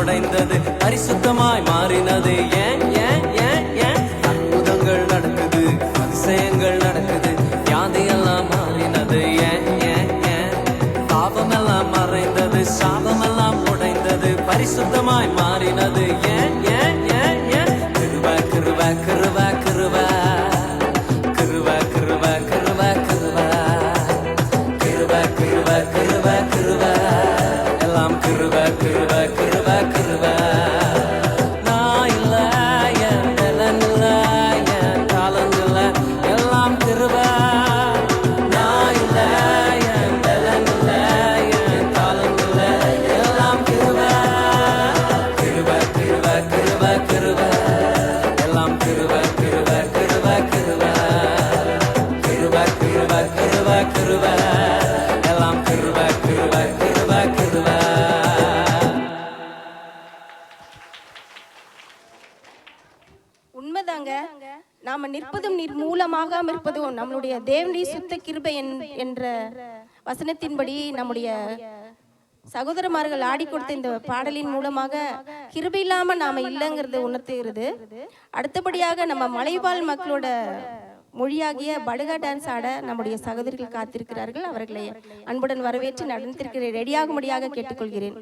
உடைந்தது பரிசுத்தமாய் மாறினது. ஏன் ஏன் ஏன் ஏன் அற்புதங்கள் நடக்குது, அதிசயங்கள் நடக்குது, வியாதியெல்லாம் மாறினது. ஏன் ஏன் ஏன் பாவமெல்லாம் மறைந்தது, சாபமெல்லாம் உடைந்தது, பரிசுத்தமாய் மாறினது. ஏன் ஏன் ஏன் ஏன் கிருபை கிருபை கிருபை கிருபை கிருபை கிருபை கிருபை கிருபை கிருபை கிருபை கிருபை கிருபை எல்லாம் கிருபை கிருபை கிருபை கிருபை. நான் இல்லை, என் பலன் இல்லை, என் காலம் இல்லை, எல்லாம் கிருபை. நான் இல்லை, என் பலன் இல்லை, என் காலம் இல்லை, எல்லாம் கிருபை. கிருபை கிருபை கிருபை கிருபை எல்லாம் கிருபை கிருபை கிருபை கிருபை கிருபை கிருபை கிருபை கிருபை எல்லாம் கிருபை கிருபை கிருபை கிருபை. உண்மைதாங்க. நாம நிற்பதும் நிர்மூலமாக இருப்பதும் நம்மளுடைய தேவனுடைய சுத்த கிருபை என்ற வசனத்தின்படி நம்முடைய சகோதரமார்கள் ஆடி கொடுத்த இந்த பாடலின் மூலமாக கிருபை இல்லாம நாம இல்லைங்கிறது உணர்த்துகிறது. அடுத்தபடியாக நம்ம மலைவாழ் மக்களோட மொழியாகிய படுகா டான்ஸ் ஆட நம்முடைய சகோதரிகள் காத்திருக்கிறார்கள். அவர்களை அன்புடன் வரவேற்று நடனத்திற்கு ரெடியாகும்படியாக கேட்டுக்கொள்கிறேன்.